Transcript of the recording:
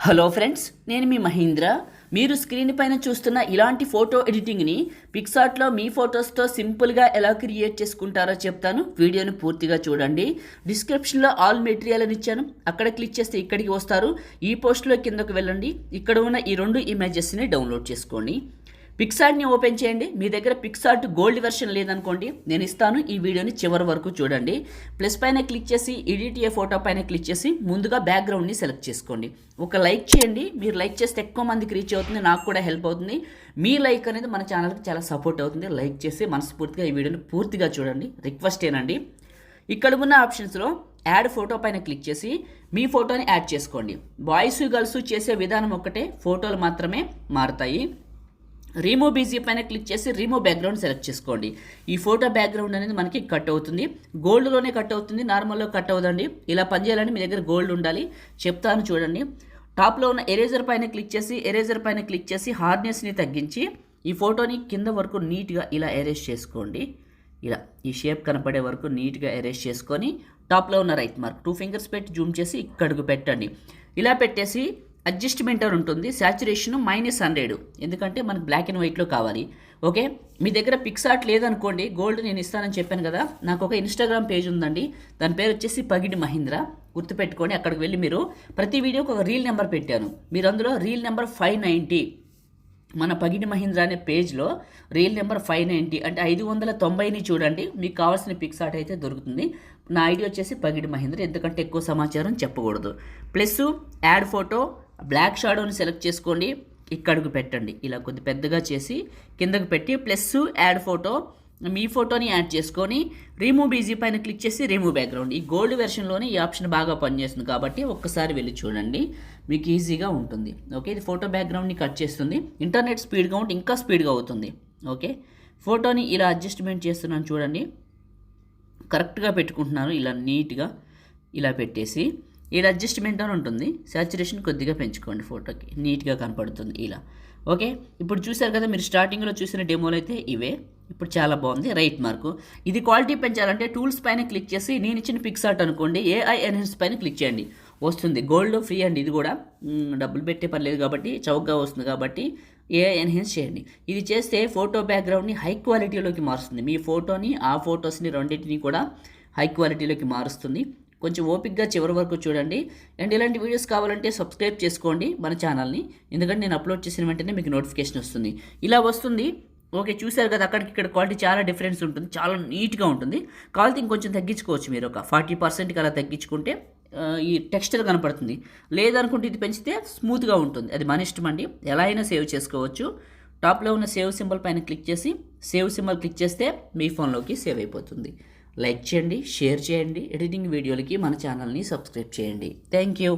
Hello friends, నేను మీ మహేంద్ర. మీరు screen పైన చూస్తున్న ఇలాంటి ఫోటో ఎడిటింగ్ని పిక్సార్ట్లో మీ ఫొటోస్తో సింపుల్గా ఎలా క్రియేట్ చేసుకుంటారో చెప్తాను. వీడియోని పూర్తిగా చూడండి. డిస్క్రిప్షన్లో ఆల్ మెటీరియల్ అని ఇచ్చాను, అక్కడ క్లిక్ చేస్తే ఇక్కడికి వస్తారు. ఈ పోస్ట్లో కిందకు వెళ్ళండి, ఇక్కడ ఉన్న ఈ 2 ఇమేజెస్ని డౌన్లోడ్ చేసుకోండి. పిక్సార్ట్ని ఓపెన్ చేయండి. మీ దగ్గర పిక్సార్ట్ గోల్డ్ వెర్షన్ లేదనుకోండి, నేను ఇస్తాను. ఈ వీడియోని చివరి వరకు చూడండి. ప్లస్ పైన క్లిక్ చేసి ఎడిట్ ఏ ఫోటో పైన క్లిక్ చేసి ముందుగా బ్యాక్గ్రౌండ్ని సెలెక్ట్ చేసుకోండి. ఒక లైక్ చేయండి. మీరు లైక్ చేస్తే ఎక్కువ మందికి రీచ్ అవుతుంది, నాకు కూడా హెల్ప్ అవుతుంది. మీ లైక్ అనేది మన ఛానల్కి చాలా సపోర్ట్ అవుతుంది. లైక్ చేసి మనస్ఫూర్తిగా ఈ వీడియోని పూర్తిగా చూడండి, రిక్వెస్ట్ ఏనండి. ఇక్కడ ఉన్న ఆప్షన్స్లో యాడ్ ఫోటో పైన క్లిక్ చేసి మీ ఫోటోని యాడ్ చేసుకోండి. బాయ్స్ గర్ల్స్ చేసే విధానం ఒక్కటే, ఫోటోలు మాత్రమే మారుతాయి. రిమూవ్ బీజీ పైన క్లిక్ చేసి రిమూవ్ బ్యాక్గ్రౌండ్ సెలెక్ట్ చేసుకోండి. ఈ ఫోటో బ్యాక్గ్రౌండ్ అనేది మనకి కట్ అవుతుంది. గోల్డ్లోనే కట్ అవుతుంది, నార్మల్లో కట్ అవ్వదండి. ఇలా పనిచేయాలని మీ దగ్గర గోల్డ్ ఉండాలి. చెప్తాను చూడండి. టాప్లో ఉన్న ఎరేజర్ పైన క్లిక్ చేసి హార్డ్నెస్ని తగ్గించి ఈ ఫోటోని కింద వరకు నీట్గా ఇలా ఎరేజ్ చేసుకోండి. ఇలా ఈ షేప్ కనపడే వరకు నీట్గా ఎరేజ్ చేసుకొని టాప్లో ఉన్న రైట్ మార్క్ 2 ఫింగర్స్ పెట్టి జూమ్ చేసి ఇక్కడికి పెట్టండి. ఇలా పెట్టేసి అడ్జస్ట్మెంట్ అని ఉంటుంది, సాచురేషన్ -100, ఎందుకంటే మనకు బ్లాక్ అండ్ వైట్లో కావాలి. ఓకే, మీ దగ్గర పిక్సార్ట్ లేదనుకోండి, గోల్డ్ నేను ఇస్తానని చెప్పాను కదా, నాకు ఒక ఇన్స్టాగ్రామ్ పేజ్ ఉందండి, దాని పేరు వచ్చేసి పగిడి మహీంద్ర. గుర్తుపెట్టుకోండి. అక్కడికి వెళ్ళి మీరు ప్రతి వీడియోకి ఒక రీల్ నెంబర్ పెట్టాను, మీరు అందులో రీల్ నెంబర్ 590, మన పగిడి మహీంద్ర అనే పేజ్లో రీల్ నెంబర్ 590 అంటే 590ని చూడండి. మీకు కావాల్సిన పిక్సార్ట్ అయితే దొరుకుతుంది. నా ఐడియా వచ్చేసి పగిడి మహీంద్ర, ఎందుకంటే ఎక్కువ సమాచారం చెప్పకూడదు. ప్లస్ యాడ్ ఫోటో, బ్లాక్ షాడోని సెలెక్ట్ చేసుకోండి, ఇక్కడికి పెట్టండి. ఇలా కొద్ది పెద్దగా చేసి కిందకు పెట్టి ప్లస్ యాడ్ ఫోటో, మీ ఫోటోని యాడ్ చేసుకొని రిమూవ్ బీజీ పైన క్లిక్ చేసి రిమూవ్ బ్యాక్గ్రౌండ్. ఈ గోల్డ్ వెర్షన్లోనే ఈ ఆప్షన్ బాగా పనిచేస్తుంది కాబట్టి ఒక్కసారి వెళ్ళి చూడండి, మీకు ఈజీగా ఉంటుంది. ఓకే, ఇది ఫోటో బ్యాక్గ్రౌండ్ని కట్ చేస్తుంది. ఇంటర్నెట్ స్పీడ్గా ఉంటే ఇంకా స్పీడ్గా అవుతుంది. ఓకే, ఫోటోని ఇలా అడ్జస్ట్మెంట్ చేస్తున్నాను చూడండి, కరెక్ట్గా పెట్టుకుంటున్నాను. ఇలా నీట్గా ఇలా పెట్టేసి ఇలా అడ్జస్ట్మెంట్ అని ఉంటుంది, సాచురేషన్ కొద్దిగా పెంచుకోండి, ఫోటోకి నీట్గా కనపడుతుంది ఇలా. ఓకే, ఇప్పుడు చూసారు కదా, మీరు స్టార్టింగ్లో చూసిన డెమోలు అయితే ఇవే. ఇప్పుడు చాలా బాగుంది. రైట్ మార్కు, ఇది క్వాలిటీ పెంచాలంటే టూల్స్ పైన క్లిక్ చేసి నేను ఇచ్చిన పిక్సార్ట్ అనుకోండి, AI ఎన్హాన్స్ పైన క్లిక్ చేయండి, వస్తుంది. గోల్డ్ ఫ్రీ అండి, ఇది కూడా డబ్బులు పెట్టే పర్లేదు కాబట్టి, చౌకగా వస్తుంది కాబట్టి AI ఎన్హాన్స్ చేయండి. ఇది చేస్తే ఫోటో బ్యాక్గ్రౌండ్ని హై క్వాలిటీలోకి మారుస్తుంది. మీ ఫోటోని, ఆ ఫొటోస్ని రెండింటిని కూడా హై క్వాలిటీలోకి మారుస్తుంది. కొంచెం ఓపిక్గా చివరి వరకు చూడండి. అండ్ ఇలాంటి వీడియోస్ కావాలంటే సబ్స్క్రైబ్ చేసుకోండి మన ఛానల్ని, ఎందుకంటే నేను అప్లోడ్ చేసిన వెంటనే మీకు నోటిఫికేషన్ వస్తుంది. ఇలా వస్తుంది. ఓకే, చూసారు కదా, అక్కడికి ఇక్కడ క్వాలిటీ చాలా డిఫరెన్స్ ఉంటుంది, చాలా నీట్గా ఉంటుంది. క్వాలిటీ ఇంకొంచెం తగ్గించుకోవచ్చు, మీరు ఒక 40%కి అలా తగ్గించుకుంటే ఈ టెక్స్చర్ కనపడుతుంది. లేదనుకుంటే ఇది పెంచితే స్మూత్గా ఉంటుంది. అది మన ఇష్టం అండి, ఎలా అయినా సేవ్ చేసుకోవచ్చు. టాప్లో ఉన్న సేవ్ సింబల్ పైన క్లిక్ చేసి సేవ్ సింబల్ క్లిక్ చేస్తే మీ ఫోన్లోకి సేవ్ అయిపోతుంది. లైక్ చేయండి, షేర్ చేయండి, ఎడిటింగ్ వీడియోలకి మన ఛానల్ని సబ్స్క్రైబ్ చేయండి. Thank you.